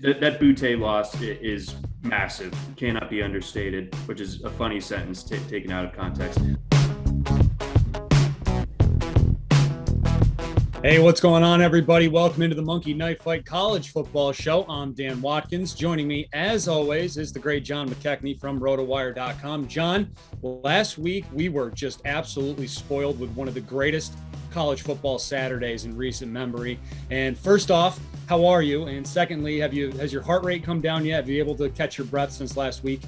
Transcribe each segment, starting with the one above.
That Butte loss is massive, cannot be understated, which is a funny sentence taken out of context. Hey, what's going on, everybody? Welcome into the Monkey Knife Fight College Football Show. I'm Dan Watkins. Joining me, as always, is the great John McKechnie from Rotowire.com. John, last week we were just absolutely spoiled with one of the greatest college football Saturdays in recent memory. And first off, how are you? And secondly, has your heart rate come down yet? Have you been able to catch your breath since last week?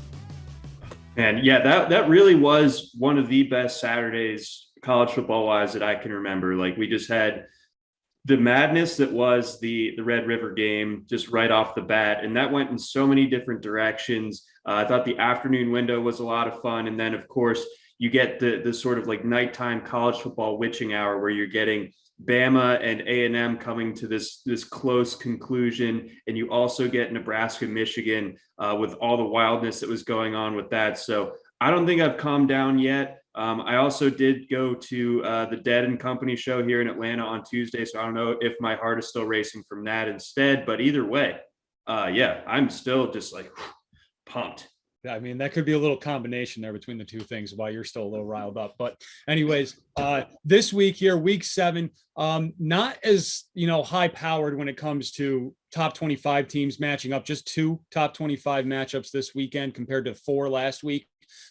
And yeah, that really was one of the best Saturdays college football wise that I can remember. Like, we just had the madness that was the Red River game just right off the bat, and that went in so many different directions. I thought the afternoon window was a lot of fun, and then of course you get the sort of like nighttime college football witching hour where you're getting Bama and A&M coming to this close conclusion, and you also get Nebraska, Michigan with all the wildness that was going on with that. So I don't think I've calmed down yet. I also did go to the Dead and Company show here in Atlanta on Tuesday, so I don't know if my heart is still racing from that instead. But either way, yeah, I'm still just like pumped. I mean, that could be a little combination there between the two things while you're still a little riled up. But anyways, this week here, week 7, not as, high powered when it comes to top 25 teams matching up, just 2 top 25 matchups this weekend compared to 4 last week.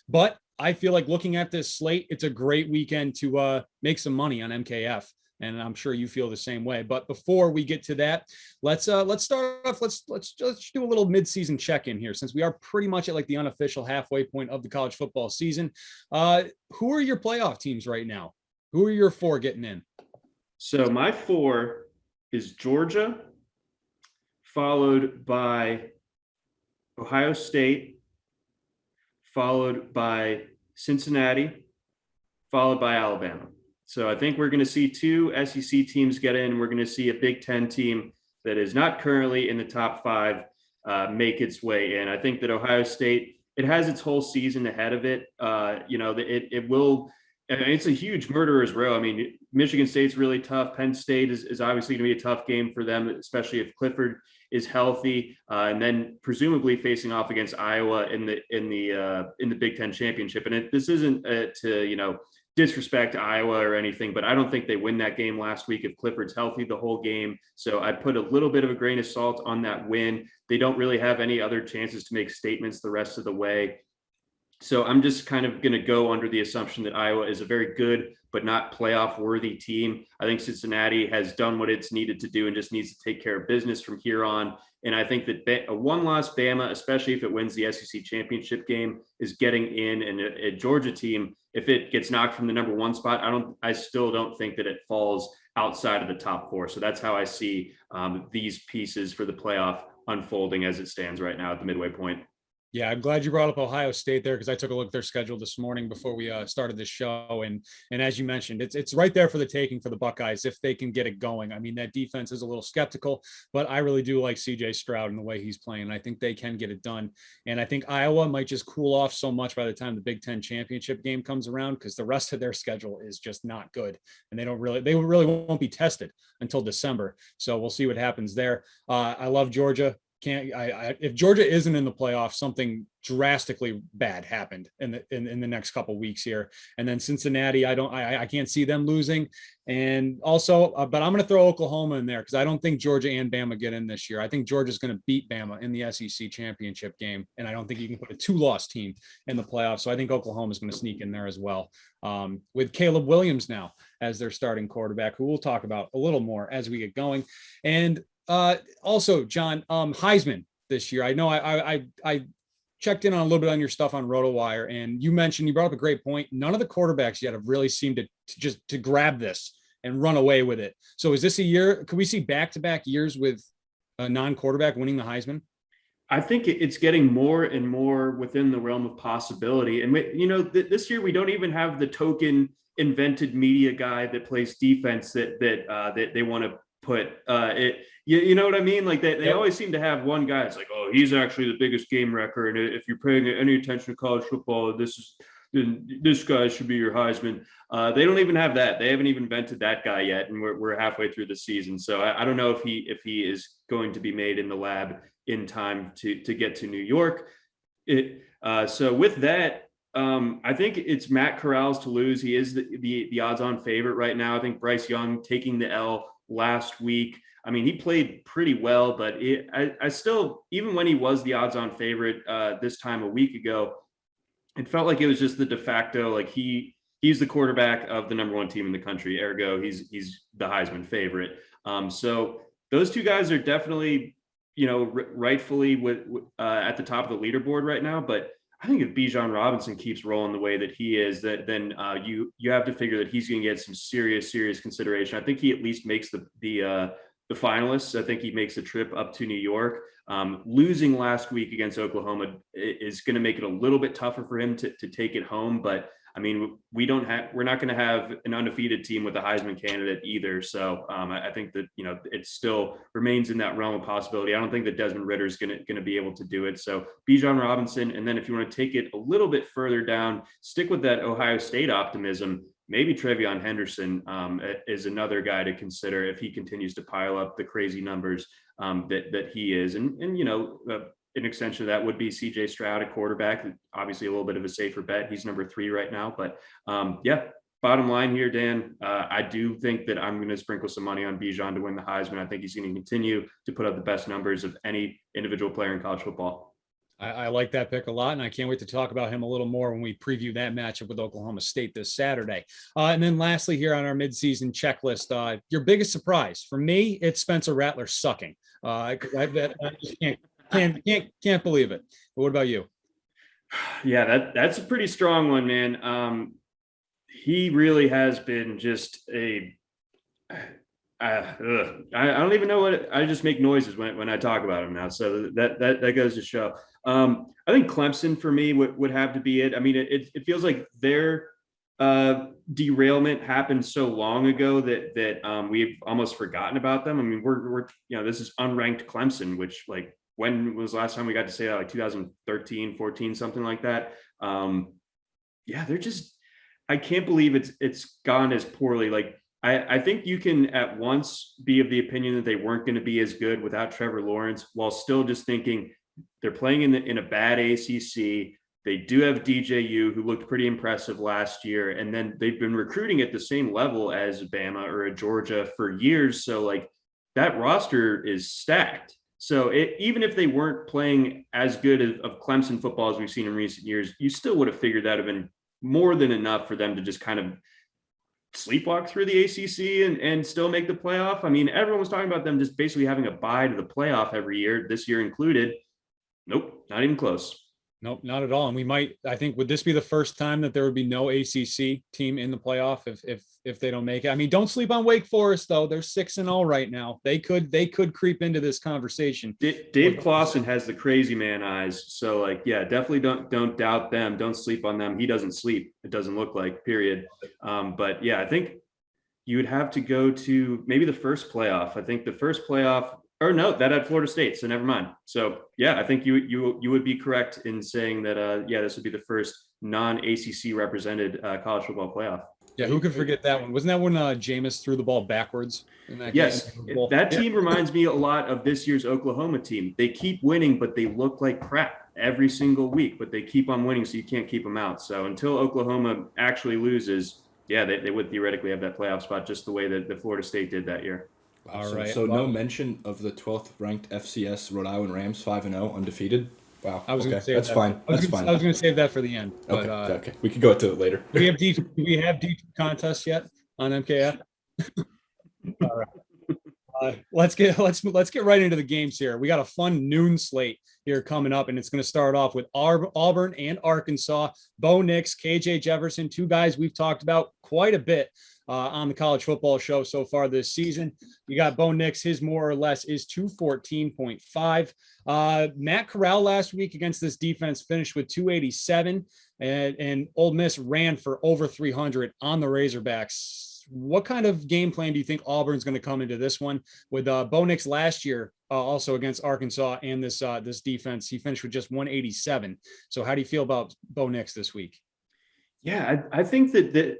But I feel like looking at this slate, it's a great weekend to make some money on MKF. And I'm sure you feel the same way. But before we get to that, let's start off. Let's just do a little midseason check-in here, since we are pretty much at like the unofficial halfway point of the college football season. Who are your playoff teams right now? Who are your 4 getting in? So my 4 is Georgia, followed by Ohio State, followed by Cincinnati, followed by Alabama. So I think we're going to see 2 SEC teams get in. We're going to see a Big Ten team that is not currently in the top 5 make its way in. I think that Ohio State, it has its whole season ahead of it. It will. It's a huge murderer's row. I mean, Michigan State's really tough. Penn State is obviously going to be a tough game for them, especially if Clifford is healthy, and then presumably facing off against Iowa in the Big Ten championship. And this isn't to disrespect Iowa or anything, but I don't think they win that game last week if Clifford's healthy the whole game. So I put a little bit of a grain of salt on that win. They don't really have any other chances to make statements the rest of the way. So I'm just kind of going to go under the assumption that Iowa is a very good but not playoff worthy team. I think Cincinnati has done what it's needed to do and just needs to take care of business from here on. And I think that a one-loss Bama, especially if it wins the SEC championship game, is getting in. And a Georgia team, if it gets knocked from the number 1 spot, I still don't think that it falls outside of the top 4. So that's how I see these pieces for the playoff unfolding as it stands right now at the midway point. Yeah, I'm glad you brought up Ohio State there, because I took a look at their schedule this morning before we started this show. And as you mentioned, it's right there for the taking for the Buckeyes if they can get it going. I mean, that defense is a little skeptical, but I really do like CJ Stroud and the way he's playing. I think they can get it done. And I think Iowa might just cool off so much by the time the Big Ten championship game comes around, because the rest of their schedule is just not good. And they really won't be tested until December. So we'll see what happens there. I love Georgia. If Georgia isn't in the playoffs, something drastically bad happened in the next couple of weeks here. And then Cincinnati, I can't see them losing. And also, but I'm going to throw Oklahoma in there, because I don't think Georgia and Bama get in this year. I think Georgia's going to beat Bama in the SEC championship game, and I don't think you can put a 2-loss team in the playoffs. So I think Oklahoma is going to sneak in there as well, with Caleb Williams now as their starting quarterback, who we'll talk about a little more as we get going. And also, John, Heisman this year. I know I checked in on a little bit on your stuff on Rotowire, and you brought up a great point. None of the quarterbacks yet have really seemed to grab this and run away with it. So is this a year? Could we see back-to-back years with a non-quarterback winning the Heisman? I think it's getting more and more within the realm of possibility. And this year we don't even have the token invented media guy that plays defense that they want to put you know what I mean? Like they always seem to have one guy. It's like, oh, he's actually the biggest game wrecker. And if you're paying any attention to college football, this guy should be your Heisman. They don't even have that. They haven't even invented that guy yet. And we're halfway through the season. So I don't know if he is going to be made in the lab in time to get to New York. So with that, I think it's Matt Corral's to lose. He is the odds-on favorite right now. I think Bryce Young taking the L last week. I mean, he played pretty well, but I still, even when he was the odds-on favorite this time a week ago, it felt like it was just the de facto, like he's the quarterback of the number one team in the country. Ergo, he's the Heisman favorite. So those two guys are definitely, rightfully at the top of the leaderboard right now. But I think if Bijon Robinson keeps rolling the way that he is, then you have to figure that he's going to get some serious consideration. I think he at least makes the finalists. I think he makes a trip up to New York. Losing last week against Oklahoma is going to make it a little bit tougher for him to take it home. But I mean, we're not going to have an undefeated team with a Heisman candidate either. So I think that, it still remains in that realm of possibility. I don't think that Desmond Ridder is going to be able to do it. So Bijon Robinson. And then if you want to take it a little bit further down, stick with that Ohio State optimism. Maybe Trevion Henderson is another guy to consider if he continues to pile up the crazy numbers that he is. And an extension of that would be CJ Stroud at quarterback. Obviously a little bit of a safer bet. He's number 3 right now. But bottom line here, Dan, I do think that I'm going to sprinkle some money on Bijon to win the Heisman. I think he's going to continue to put up the best numbers of any individual player in college football. I like that pick a lot, and I can't wait to talk about him a little more when we preview that matchup with Oklahoma State this Saturday. And then lastly here on our midseason checklist, your biggest surprise. For me, it's Spencer Rattler sucking. I just can't believe it. But what about you? Yeah, that's a pretty strong one, man. He really has been just I don't even know what I just make noises when I talk about him now. So that goes to show. I think Clemson for me would have to be it. I mean, it feels like their derailment happened so long ago that we've almost forgotten about them. I mean, we're this is unranked Clemson, which like when was the last time we got to say that? Like 2013, 14, something like that. They're just, I can't believe it's gone as poorly. Like I think you can at once be of the opinion that they weren't going to be as good without Trevor Lawrence, while still just thinking they're playing in a bad ACC. They do have DJU, who looked pretty impressive last year, and then they've been recruiting at the same level as Bama or a Georgia for years. So like that roster is stacked. So even if they weren't playing as good of Clemson football as we've seen in recent years, you still would have figured that would have been more than enough for them to just kind of sleepwalk through the ACC and still make the playoff. I mean, everyone was talking about them just basically having a bye to the playoff every year, this year included. Nope, not even close. Nope, not at all. And I think, would this be the first time that there would be no ACC team in the playoff if they don't make it? I mean, don't sleep on Wake Forest though. They're 6-0 right now. They could creep into this conversation. Dave Clawson has the crazy man eyes. So like, yeah, definitely don't doubt them. Don't sleep on them. He doesn't sleep. It doesn't look like, period. But yeah, I think you would have to go to maybe the first playoff. I think the first playoff, or no, that had Florida State, so never mind. So yeah, I think you would be correct in saying that this would be the first non-ACC represented college football playoff. Yeah, who could forget that one? Wasn't that when Jameis threw the ball backwards in that yes, game? That team reminds me a lot of this year's Oklahoma team. They keep winning, but they look like crap every single week, but they keep on winning, so you can't keep them out. So until Oklahoma actually loses, yeah, they would theoretically have that playoff spot just the way that the Florida State did that year. All right. So no mention of the 12th ranked FCS Rhode Island Rams, 5-0 undefeated. Wow. I was going to say that's fine. I was going to save that for the end. But, okay. We can go to it later. Do we have D contests yet on MKF? All right. Let's get right into the games here. We got a fun noon slate here coming up, and it's going to start off with Auburn and Arkansas. Bo Nix, KJ Jefferson, two guys we've talked about quite a bit on the college football show so far this season. You got Bo Nix, his more or less is 214.5. Matt Corral last week against this defense finished with 287, and Ole Miss ran for over 300 on the Razorbacks. What kind of game plan do you think Auburn's going to come into this one with Bo Nix last year, also against Arkansas and this defense? He finished with just 187. So how do you feel about Bo Nix this week? Yeah, I think that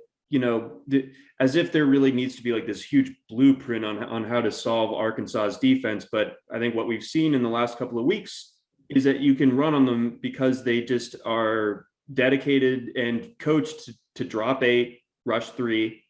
as if there really needs to be like this huge blueprint on how to solve Arkansas's defense. But I think what we've seen in the last couple of weeks is that you can run on them because they just are dedicated and coached to drop 8, rush 3,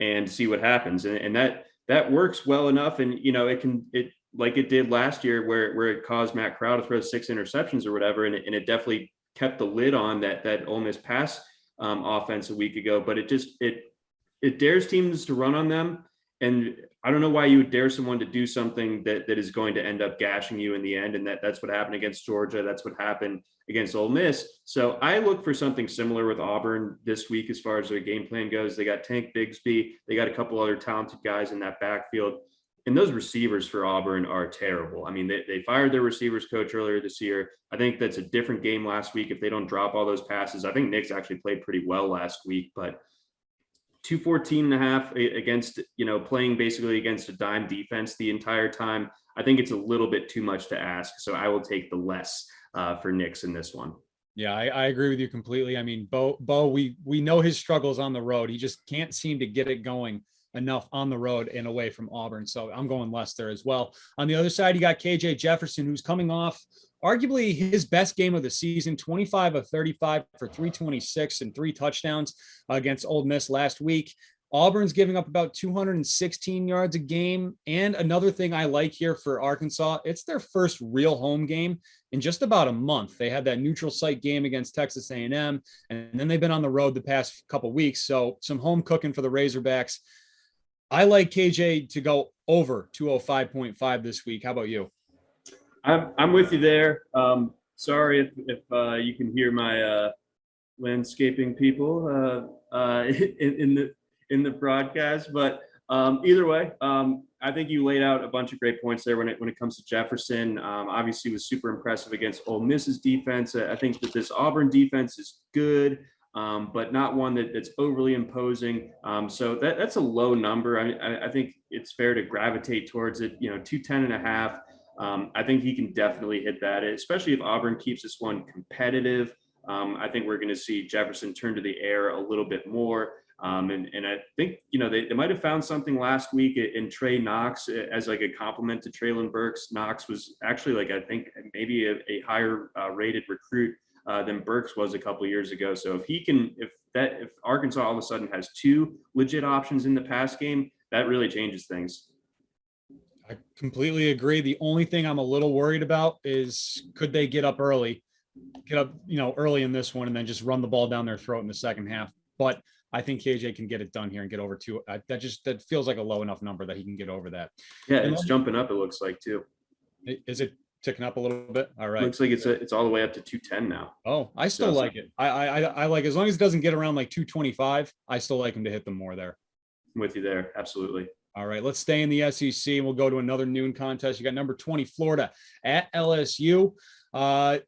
and see what happens. And that works well enough. And, it like it did last year where it caused Matt Corral to throw 6 interceptions or whatever. And it definitely kept the lid on that Ole Miss pass offense a week ago, but it dares teams to run on them. And I don't know why you would dare someone to do something that is going to end up gashing you in the end. And that's what happened against Georgia. That's what happened against Ole Miss. So I look for something similar with Auburn this week as far as their game plan goes. They got Tank Bigsby. They got a couple other talented guys in that backfield. And those receivers for Auburn are terrible. I mean, they fired their receivers coach earlier this year. I think that's a different game last week if they don't drop all those passes. I think Nick's actually played pretty well last week, but 214.5 against, playing basically against a dime defense the entire time. I think it's a little bit too much to ask. So I will take the less for Nick's in this one. Yeah, I agree with you completely. I mean, Bo, we know his struggles on the road. He just can't seem to get it going enough on the road and away from Auburn. So I'm going less there as well. On the other side, you got KJ Jefferson, who's coming off arguably his best game of the season, 25 of 35 for 326 and 3 touchdowns against Ole Miss last week. Auburn's giving up about 216 yards a game. And another thing I like here for Arkansas, it's their first real home game in just about a month. They had that neutral site game against Texas A&M, and then they've been on the road the past couple of weeks. So some home cooking for the Razorbacks. I like KJ to go over 205.5 this week. How about you? I'm with you there. Sorry if you can hear my landscaping people in the broadcast, but either way, I think you laid out a bunch of great points there when it comes to Jefferson. Obviously, was super impressive against Ole Miss's defense. I think that this Auburn defense is good, but not one that's overly imposing. So that's a low number. I think it's fair to gravitate towards it. 210.5. I think he can definitely hit that, especially if Auburn keeps this one competitive. I think we're going to see Jefferson turn to the air a little bit more. And I think, they might have found something last week in Trey Knox as like a compliment to Traylon Burks. Knox was actually I think maybe a higher rated recruit than Burks was a couple of years ago. So if Arkansas all of a sudden has 2 legit options in the pass game, that really changes things. I completely agree. The only thing I'm a little worried about is could they get up early in this one and then just run the ball down their throat in the second half. But I think KJ can get it done here and get over 2. That feels like a low enough number that he can get over that. Yeah, and it's jumping up, it looks like, too. Is it ticking up a little bit? All right. Looks like it's all the way up to 210 now. Oh, I still like it. I like, as long as it doesn't get around like 225, I still like him to hit them more there. I'm with you there. Absolutely. All right, let's stay in the SEC and we'll go to another noon contest. You got number 20, Florida at LSU.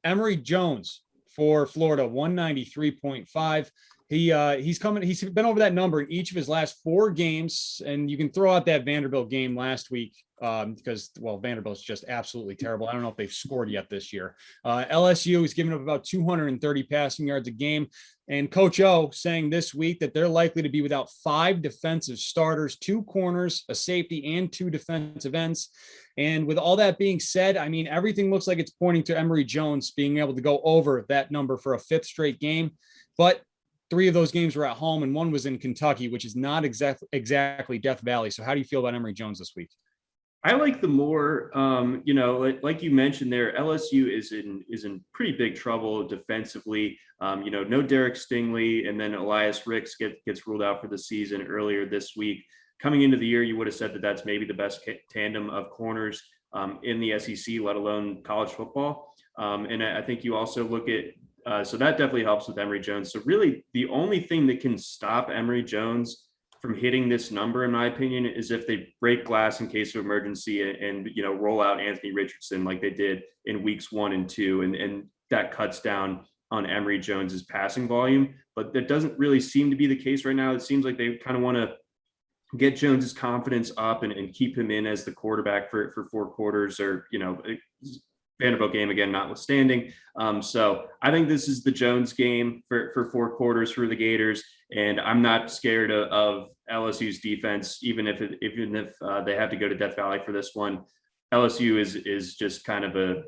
Emory Jones for Florida, 193.5. He's been over that number in each of his last 4 games, and you can throw out that Vanderbilt game last week because Vanderbilt's just absolutely terrible. I don't know if they've scored yet this year. LSU is giving up about 230 passing yards a game, and Coach O saying this week that they're likely to be without 5 defensive starters, 2 corners, a safety, and 2 defensive ends. And with all that being said, I mean, everything looks like it's pointing to Emory Jones being able to go over that number for a 5th straight game, but 3 of those games were at home and 1 was in Kentucky, which is not exactly Death Valley. So how do you feel about Emory Jones this week? I like the more, like you mentioned there, LSU is in pretty big trouble defensively. No Derek Stingley, and then Elias Ricks gets ruled out for the season earlier this week. Coming into the year, you would have said that that's maybe the best tandem of corners in the SEC, let alone college football. And I think you also look at so that definitely helps with Emory Jones. So really the only thing that can stop Emory Jones from hitting this number, in my opinion, is if they break glass in case of emergency and roll out Anthony Richardson like they did in weeks 1 and 2. And that cuts down on Emory Jones's passing volume. But that doesn't really seem to be the case right now. It seems like they kind of want to get Jones's confidence up and keep him in as the quarterback for 4 quarters, or Vanderbilt game again, notwithstanding. So I think this is the Jones game for 4 quarters for the Gators, and I'm not scared of LSU's defense, even if they have to go to Death Valley for this one. LSU is just kind of a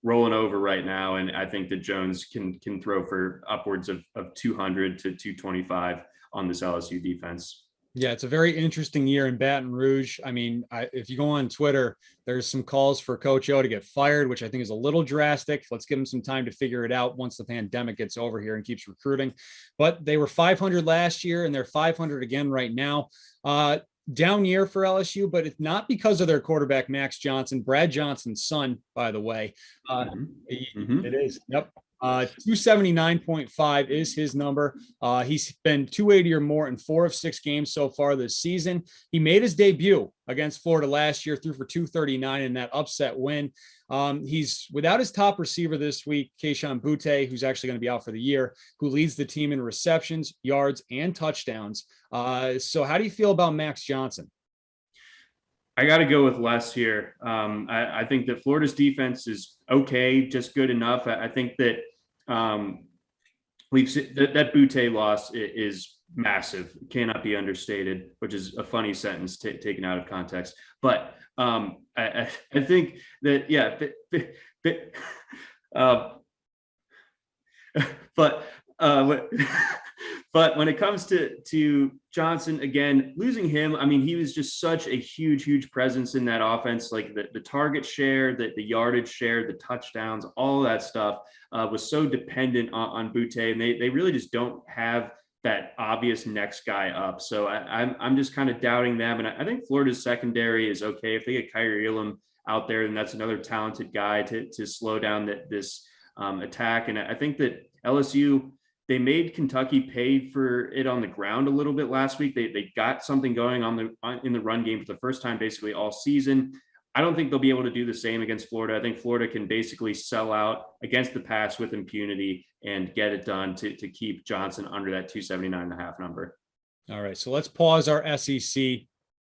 rolling over right now, and I think that Jones can throw for upwards of 200 to 225 on this LSU defense. Yeah, it's a very interesting year in Baton Rouge. I mean, if you go on Twitter, there's some calls for Coach O to get fired, which I think is a little drastic. Let's give him some time to figure it out once the pandemic gets over here and keeps recruiting. But they were 500 last year, and they're 500 again right now. Down year for LSU, but it's not because of their quarterback, Max Johnson, Brad Johnson's son, by the way. It is. Yep. 279.5 is his number. He's been 280 or more in 4 of 6 games so far this season. He made his debut against Florida last year, threw for 239 in that upset win. He's without his top receiver this week, Kayshon Boutte, who's actually going to be out for the year, who leads the team in receptions, yards, and touchdowns. So how do you feel about Max Johnson? I got to go with less here. I think that Florida's defense is okay, just good enough. I think that we've seen that Boutte loss is massive, cannot be understated, which is a funny sentence taken out of context. But I think that, yeah, but when it comes to Johnson, again, losing him, I mean, he was just such a huge presence in that offense. Like the target share, the yardage share, the touchdowns, all that stuff was so dependent on Boutte, and they really just don't have that obvious next guy up. So I'm just kind of doubting them. And I think Florida's secondary is okay. If they get Kyrie Elam out there, then that's another talented guy to slow down this attack. And I think that LSU, they made Kentucky pay for it on the ground a little bit last week. They got something going in the run game for the first time basically all season. I don't think they'll be able to do the same against Florida. I think Florida can basically sell out against the pass with impunity and get it done to keep Johnson under that 279.5 number. All right, so let's pause our SEC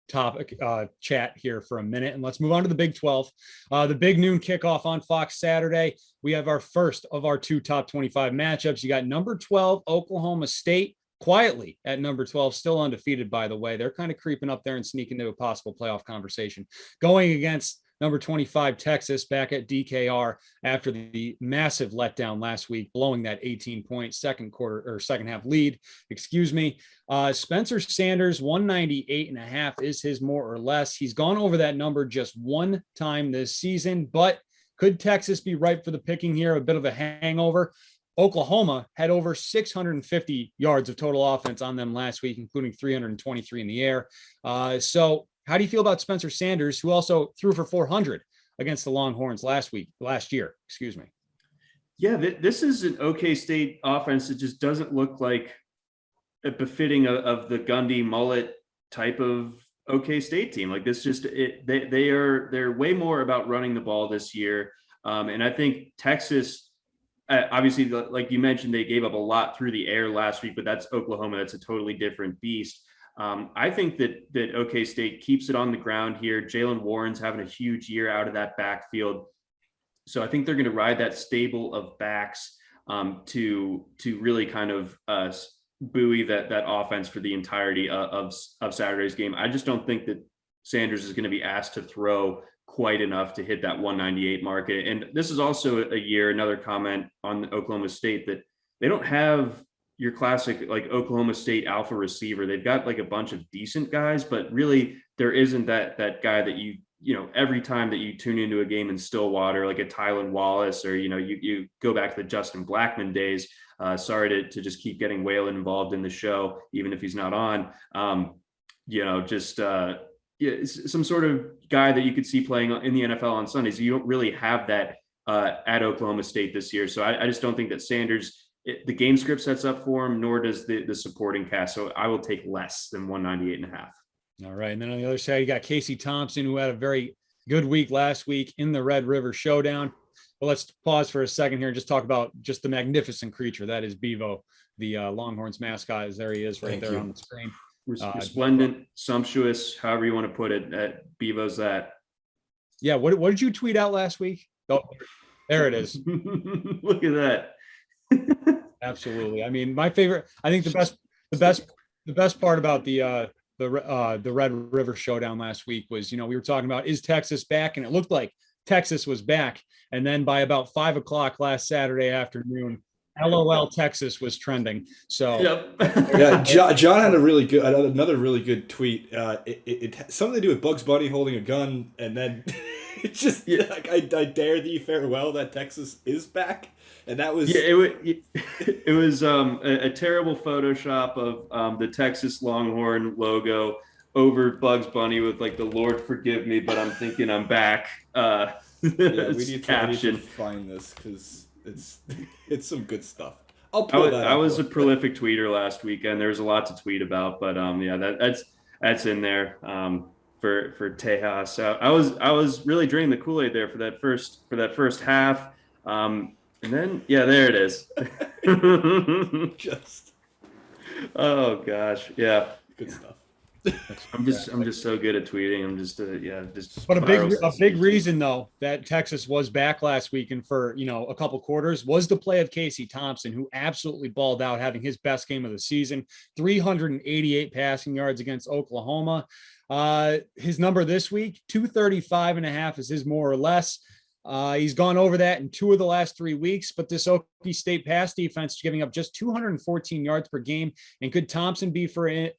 topic chat here for a minute, and let's move on to the Big 12. The big noon kickoff on Fox Saturday. We have our first of our 2 top 25 matchups. You got number 12 Oklahoma State quietly at number 12, still undefeated, by the way. They're kind of creeping up there and sneaking into a possible playoff conversation, going against number 25 Texas back at DKR after the massive letdown last week, blowing that 18-point second half lead. Spencer Sanders, 198.5 is his more or less. He's gone over that number just one time this season, but could Texas be ripe for the picking here? A bit of a hangover. Oklahoma had over 650 yards of total offense on them last week, including 323 in the air. So how do you feel about Spencer Sanders, who also threw for 400 against the Longhorns last year? Yeah, this is an OK State offense that just doesn't look like a befitting of the Gundy Mullet type of OK State team. Like this, they're way more about running the ball this year. And I think Texas, obviously, like you mentioned, they gave up a lot through the air last week, but that's Oklahoma. That's a totally different beast. I think that OK State keeps it on the ground here. Jalen Warren's having a huge year out of that backfield. So I think they're going to ride that stable of backs to really kind of buoy that offense for the entirety of Saturday's game. I just don't think that Sanders is going to be asked to throw quite enough to hit that 198 mark. And this is also another comment on Oklahoma State, that they don't have your classic like Oklahoma State alpha receiver. They've got like a bunch of decent guys, but really there isn't that guy that you every time that you tune into a game in Stillwater, like a Tylan Wallace, or you go back to the Justin Blackman days. Sorry to just keep getting Whalen involved in the show, even if he's not on. Some sort of guy that you could see playing in the NFL on Sundays. You don't really have that at Oklahoma State this year. So I just don't think that Sanders, the game script sets up for him, nor does the supporting cast. So I will take less than 198.5. All right. And then on the other side, you got Casey Thompson, who had a very good week last week in the Red River Showdown. But let's pause for a second here and just talk about just the magnificent creature that is BEVO, the Longhorns mascot. There he is right there on the screen. Resplendent, sumptuous, however you want to put it. BEVO's that. Yeah. What did you tweet out last week? Oh, There it is. Look at that. Absolutely. I mean, my favorite, I think the best part about the Red River Showdown last week was, we were talking about, is Texas back? And it looked like Texas was back. And then by about 5 o'clock last Saturday afternoon, LOL Texas was trending. So Yep. Yeah, John had another really good tweet. It had something to do with Bugs Bunny holding a gun, and then it just like I dare thee farewell that Texas is back, and that was it was a terrible Photoshop of the Texas Longhorn logo over Bugs Bunny with like the Lord forgive me, but I'm thinking I'm back. yeah, we need caption. to find this because it's some good stuff. I'll pull that. I was a prolific tweeter last weekend. There was a lot to tweet about, but yeah, that's in there for Tejas. So I was really drinking the Kool-Aid there for that first half, and then there it is. Just oh gosh, yeah, good stuff. I'm just so good at tweeting. I'm just just. But a big reason though that Texas was back last week and for a couple quarters was the play of Casey Thompson, who absolutely balled out, having his best game of the season, 388 passing yards against Oklahoma. His number this week, 235.5 is his more or less. He's gone over that in 2 of the last 3 weeks, but this Okie State pass defense is giving up just 214 yards per game. And could Thompson be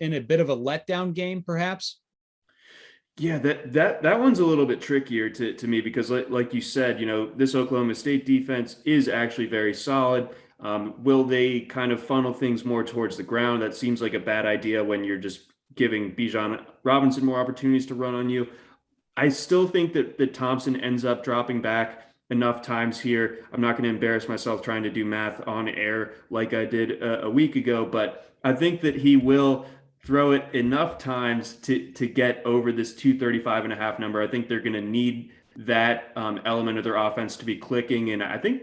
in a bit of a letdown game, perhaps? Yeah, that one's a little bit trickier to me because like you said, this Oklahoma State defense is actually very solid. Will they kind of funnel things more towards the ground? That seems like a bad idea when you're just giving Bijon Robinson more opportunities to run on you. I still think that Thompson ends up dropping back enough times here. I'm not going to embarrass myself trying to do math on air like I did a week ago, but I think that he will throw it enough times to get over this 235.5 number. I think they're going to need that element of their offense to be clicking. And I think,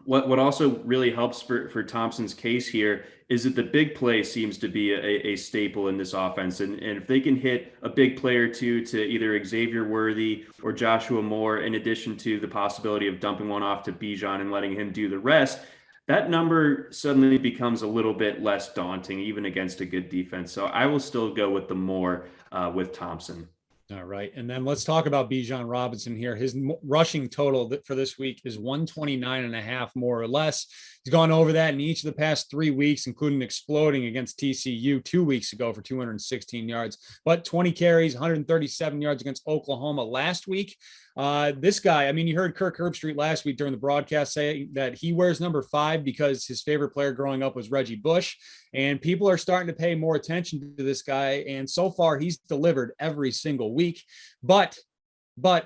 what also really helps for Thompson's case here is that the big play seems to be a staple in this offense. And if they can hit a big play or two to either Xavier Worthy or Joshua Moore, in addition to the possibility of dumping one off to Bijan and letting him do the rest, that number suddenly becomes a little bit less daunting, even against a good defense. So I will still go with the more with Thompson. All right. And then let's talk about Bijon Robinson here. His rushing total for this week is 129.5, more or less. He's gone over that in each of the past 3 weeks, including exploding against TCU 2 weeks ago for 216 yards, but 20 carries, 137 yards against Oklahoma last week. This guy, I mean, you heard Kirk Herbstreit last week during the broadcast say that he wears number 5 because his favorite player growing up was Reggie Bush, and people are starting to pay more attention to this guy. And so far he's delivered every single week, but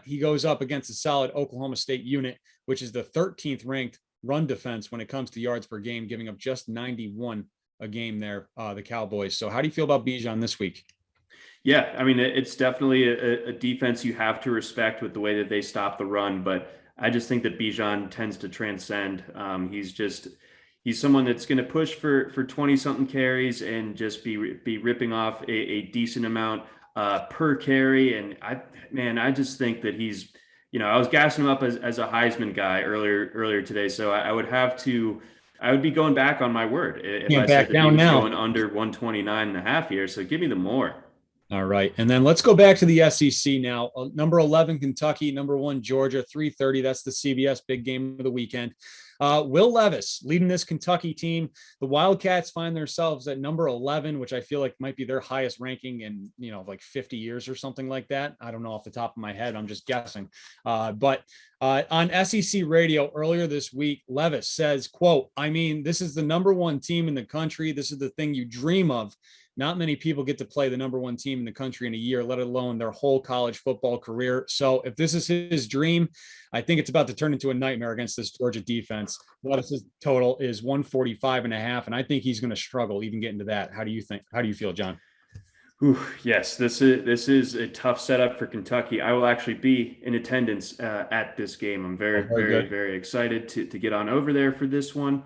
he goes up against a solid Oklahoma State unit, which is the 13th ranked run defense when it comes to yards per game, giving up just 91 a game there, the Cowboys. So how do you feel about Bijan this week? Yeah, I mean, it's definitely a defense you have to respect with the way that they stop the run, but I just think that Bijan tends to transcend. He's someone that's going to push for 20-something carries and just be ripping off a decent amount per carry. And I just think that he's, I was gassing him up as a Heisman guy earlier today, so I would be going back on my word if I said that he was going under 129.5 here. So give me the more. All right. And then let's go back to the SEC now. Number 11, Kentucky, number 1, Georgia, 3:30. That's the CBS big game of the weekend. Will Levis leading this Kentucky team. The Wildcats find themselves at number 11, which I feel like might be their highest ranking in, like 50 years or something like that. I don't know off the top of my head. I'm just guessing. But on SEC radio earlier this week, Levis says, quote, "I mean, this is the number 1 team in the country. This is the thing you dream of. Not many people get to play the number 1 team in the country in a year, let alone their whole college football career. So if this is his dream, I think it's about to turn into a nightmare against this Georgia defense." Levis's total is 145.5, and I think he's going to struggle even getting to that. How do you think? How do you feel, John? Ooh, yes, this is a tough setup for Kentucky. I will actually be in attendance at this game. I'm very excited to get on over there for this one.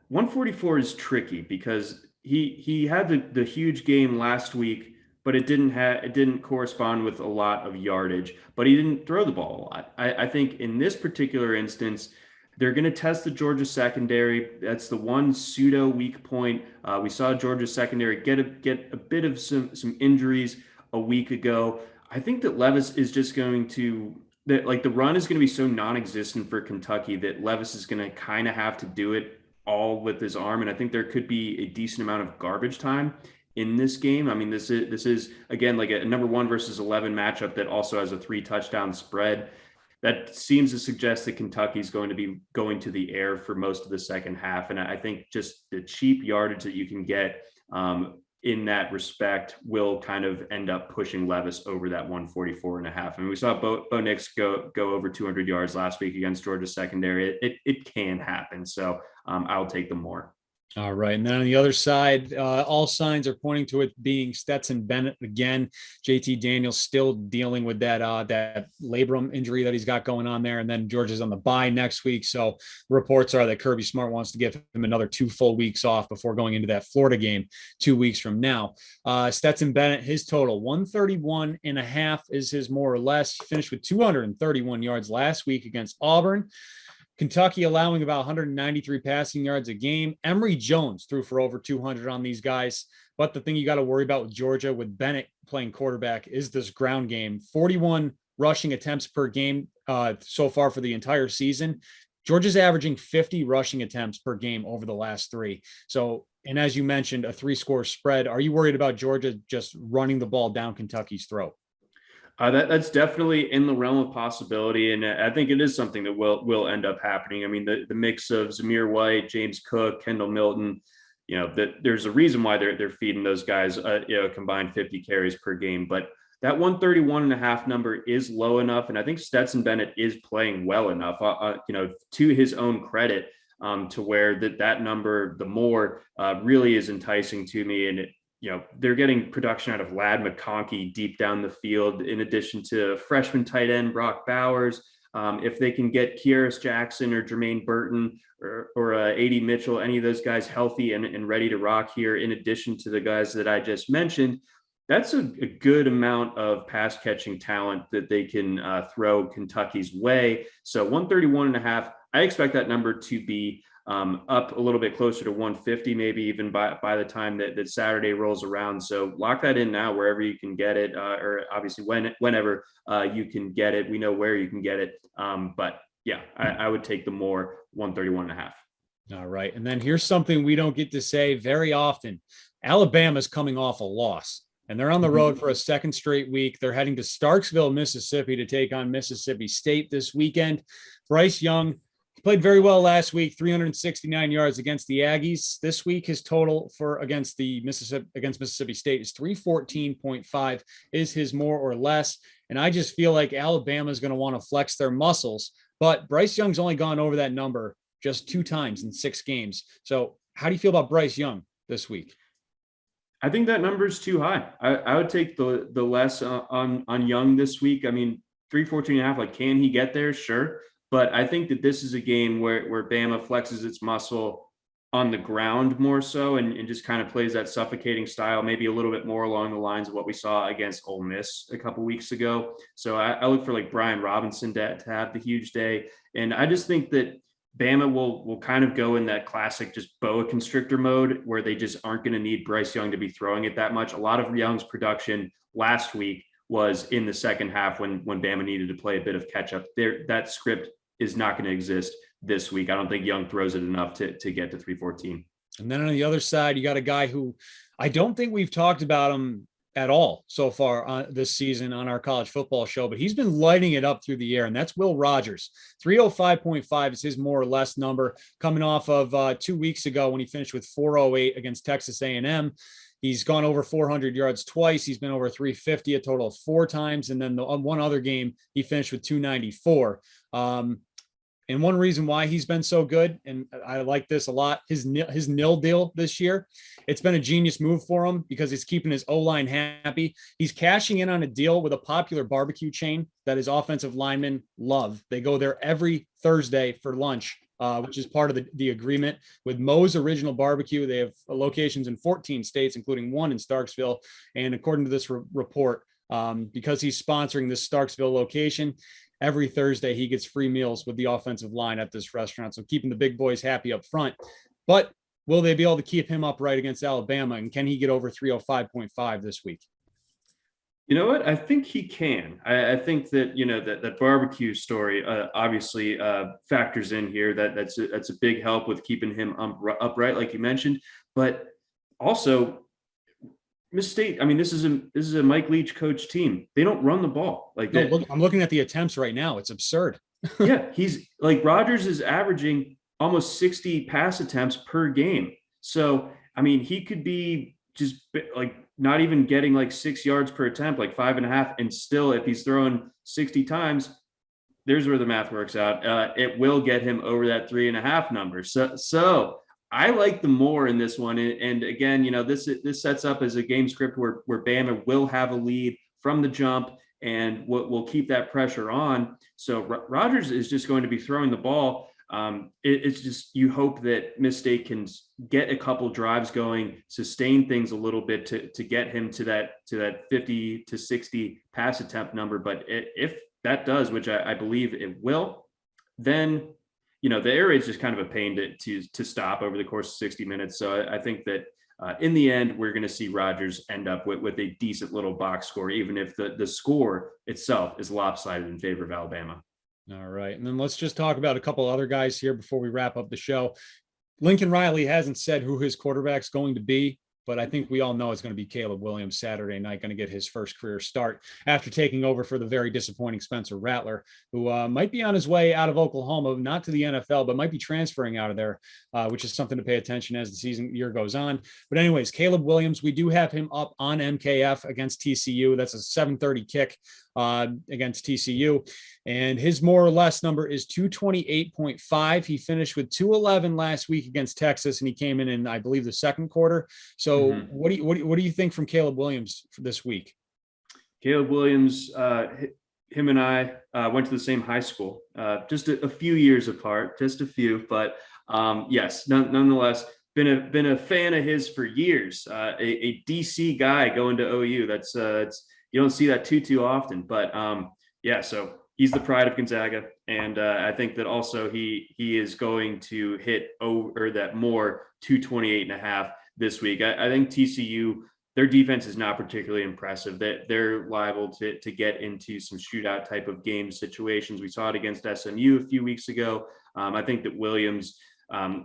144 is tricky because he had the huge game last week but it didn't correspond with a lot of yardage, but he didn't throw the ball a lot. I think in this particular instance, they're going to test the Georgia secondary. That's the one pseudo weak point. We saw Georgia secondary get a bit of some injuries a week ago. I think that Levis is just going to that like the run is going to be so non-existent for Kentucky that Levis is going to kind of have to do it all with his arm, and I think there could be a decent amount of garbage time in this game. I mean, this is again like a number 1 versus 11 matchup that also has a 3 touchdown spread. That seems to suggest that Kentucky's going to be going to the air for most of the second half. And I think just the cheap yardage that you can get in that respect will kind of end up pushing Levis over that 144.5. I mean, we saw Bo Nix go over 200 yards last week against Georgia secondary. It can happen. So I'll take the more. All right. And then on the other side, all signs are pointing to it being Stetson Bennett again. JT Daniels still dealing with that labrum injury that he's got going on there. And then Georgia's on the bye next week. So reports are that Kirby Smart wants to give him another 2 full weeks off before going into that Florida game 2 weeks from now. Stetson Bennett, his total 131.5 is his more or less. He finished with 231 yards last week against Auburn. Kentucky allowing about 193 passing yards a game. Emory Jones threw for over 200 on these guys. But the thing you got to worry about with Georgia, with Bennett playing quarterback, is this ground game. 41 rushing attempts per game so far for the entire season. Georgia's averaging 50 rushing attempts per game over the last 3. So, and as you mentioned, a 3-score spread. Are you worried about Georgia just running the ball down Kentucky's throat? That's definitely in the realm of possibility, and I think it is something that will end up happening. I mean, the mix of Zamir White, James Cook, Kendall Milton, that there's a reason why they're feeding those guys, combined 50 carries per game. But that 131.5 number is low enough, and I think Stetson Bennett is playing well enough, to his own credit, to where that number, the more, really is enticing to me, and they're getting production out of Ladd McConkey deep down the field, in addition to freshman tight end Brock Bowers. If they can get Kieris Jackson or Jermaine Burton or A.D. Mitchell, any of those guys healthy and ready to rock here, in addition to the guys that I just mentioned, that's a good amount of pass catching talent that they can throw Kentucky's way. So 131.5, I expect that number to be up a little bit closer to 150, maybe even by the time that Saturday rolls around. So lock that in now wherever you can get it, or obviously whenever you can get it. We know where you can get it. But yeah, I would take the more 131.5. All right. And then here's something we don't get to say very often. Alabama's coming off a loss, and they're on the road for a second straight week. They're heading to Starksville, Mississippi to take on Mississippi State this weekend. Bryce Young played very well last week, 369 yards against the Aggies. This week, his total against Mississippi State is 314.5 is his more or less. And I just feel like Alabama is going to want to flex their muscles, but Bryce Young's only gone over that number just 2 times in 6 games. So how do you feel about Bryce Young this week? I think that number is too high. I would take the less on Young this week. I mean, 314.5, like, can he get there? Sure. But I think that this is a game where Bama flexes its muscle on the ground more so, and just kind of plays that suffocating style, maybe a little bit more along the lines of what we saw against Ole Miss a couple weeks ago. So I look for like Bijon Robinson to have the huge day. And I just think that Bama will kind of go in that classic just boa constrictor mode, where they just aren't going to need Bryce Young to be throwing it that much. A lot of Young's production last week was in the second half when Bama needed to play a bit of catch up. That script is not going to exist this week. I don't think Young throws it enough to get to 314. And then on the other side, you got a guy who I don't think we've talked about him at all so far this season on our college football show, but he's been lighting it up through the air, and that's Will Rogers. 305.5 is his more or less number, coming off of 2 weeks ago when he finished with 408 against Texas A&M. He's gone over 400 yards twice. He's been over 350 a total of 4 times. And then the one other game, he finished with 294. And one reason why he's been so good, and I like this a lot, his nil deal this year, it's been a genius move for him because he's keeping his O-line happy. He's cashing in on a deal with a popular barbecue chain that his offensive linemen love. They go there every Thursday for lunch which is part of the agreement with Moe's Original Barbecue. They have locations in 14 states, including one in Starksville. And according to this report, because he's sponsoring this Starksville location, every Thursday he gets free meals with the offensive line at this restaurant. So keeping the big boys happy up front. But will they be able to keep him upright against Alabama? And can he get over 305.5 this week? You know what? I think he can. I think that, that barbecue story obviously factors in here. That's a big help with keeping him upright, like you mentioned. But also, Miss State, I mean, this is a Mike Leach coach team. They don't run the ball like that. No, I'm looking at the attempts right now. It's absurd. Yeah, he's like Rodgers is averaging almost 60 pass attempts per game. So, I mean, he could be just like not even getting like 6 yards per attempt, like 5.5. And still, if he's throwing 60 times, there's where the math works out. It will get him over that 3.5 number. So I like the more in this one. And again, this sets up as a game script where Bama will have a lead from the jump and we'll keep that pressure on. So Rodgers is just going to be throwing the ball. It's just, you hope that Miss State can get a couple drives going, sustain things a little bit to get him to that 50 to 60 pass attempt number. But if that does, which I believe it will, then the air raid is just kind of a pain to stop over the course of 60 minutes. So I think that in the end, we're going to see Rodgers end up with a decent little box score, even if the score itself is lopsided in favor of Alabama. All right. And then let's just talk about a couple other guys here before we wrap up the show. Lincoln Riley hasn't said who his quarterback's going to be, but I think we all know it's going to be Caleb Williams Saturday night, going to get his first career start after taking over for the very disappointing Spencer Rattler, who might be on his way out of Oklahoma, not to the NFL, but might be transferring out of there, which is something to pay attention as the year goes on. But anyways, Caleb Williams, we do have him up on MKF against TCU. That's a 7:30 kick against TCU. And his more or less number is 228.5. He finished with 211 last week against Texas, and he came in I believe, the second quarter. So what do you think from Caleb Williams for this week? Caleb Williams, him and I went to the same high school, just a few years apart, just a few, but yes, nonetheless, been a fan of his for years. A DC guy going to OU. That's you don't see that too often, but yeah. So he's the pride of Gonzaga, and I think that also he is going to hit over that more 228.5 this week. I think TCU, their defense is not particularly impressive. That they're liable to get into some shootout type of game situations. We saw it against SMU a few weeks ago. I think that Williams,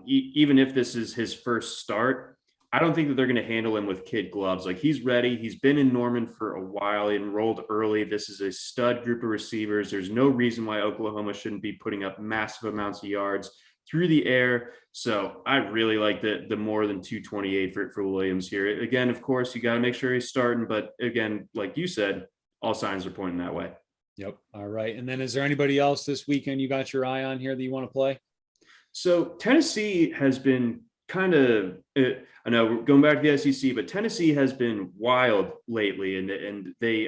even if this is his first start, I don't think that they're going to handle him with kid gloves. Like, he's ready. He's been in Norman for a while. He enrolled early. This is a stud group of receivers. There's no reason why Oklahoma shouldn't be putting up massive amounts of yards through the air. So I really like the more than 228 for Williams here. Again, of course, you got to make sure he's starting. But again, like you said, all signs are pointing that way. Yep. All right. And then is there anybody else this weekend you got your eye on here that you want to play? So Tennessee has been kind of, I know we're going back to the SEC, but Tennessee has been wild lately. And they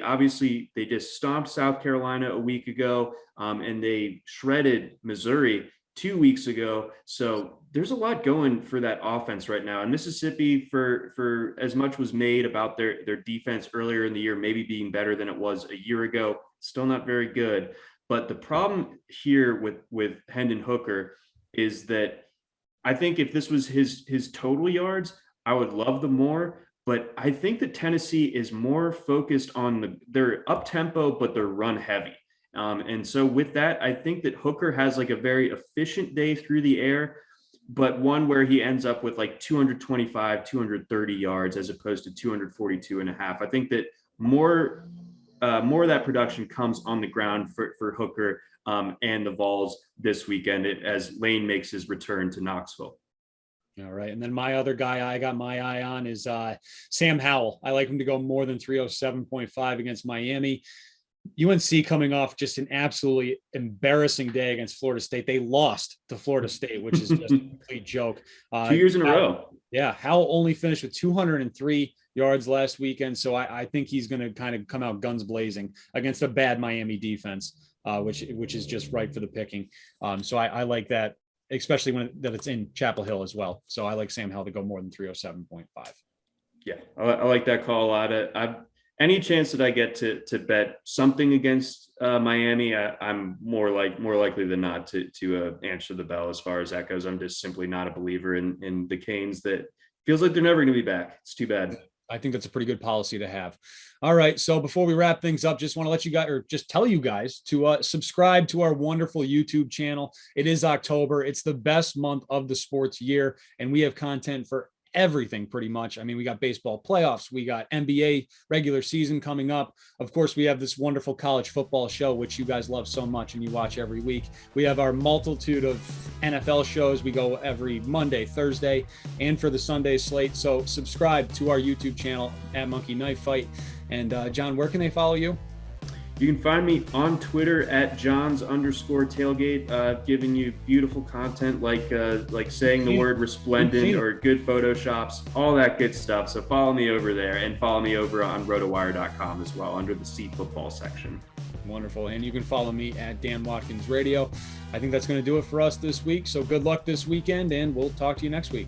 just stomped South Carolina a week ago, and they shredded Missouri 2 weeks ago. So there's a lot going for that offense right now. And Mississippi, for as much was made about their defense earlier in the year, maybe being better than it was a year ago, still not very good. But the problem here with Hendon Hooker is that I think if this was his total yards, I would love the more. But I think that Tennessee is more focused on their up tempo, but they're run heavy. And so with that, I think that Hooker has like a very efficient day through the air, but one where he ends up with like 225, 230 yards as opposed to 242.5. I think that more of that production comes on the ground for Hooker and the Vols this weekend as Lane makes his return to Knoxville. All right. And then my other guy I got my eye on is Sam Howell. I like him to go more than 307.5 against Miami. UNC coming off just an absolutely embarrassing day against Florida State. They lost to Florida State, which is just a complete joke. 2 years in a row. Yeah. Howell only finished with 203 yards last weekend. So I think he's going to kind of come out guns blazing against a bad Miami defense, which is just right for the picking. So I like that especially that it's in Chapel Hill as well. So I like Sam Howell to go more than 307.5. Yeah, I like that call a lot. Any chance that I get to bet something against Miami, I'm more likely than not to answer the bell as far as that goes. I'm just simply not a believer in the Canes. That feels like they're never going to be back. It's too bad. I think that's a pretty good policy to have. All right. So before we wrap things up, just want to let you guys, or just tell you guys to subscribe to our wonderful YouTube channel. It is October. It's the best month of the sports year, and we have content for everything pretty much. I mean, we got baseball playoffs, we got NBA regular season coming up. Of course, we have this wonderful college football show, which you guys love so much and you watch every week. We have our multitude of NFL shows. We go every Monday, Thursday, and for the Sunday slate. So subscribe to our YouTube channel at Monkey Knife Fight. And John, where can they follow you? You can find me on Twitter at Johns_tailgate, giving you beautiful content like saying the word resplendent or good photoshops, all that good stuff. So follow me over there, and follow me over on rotowire.com as well under the C football section. Wonderful. And you can follow me at Dan Watkins Radio. I think that's going to do it for us this week. So good luck this weekend, and we'll talk to you next week.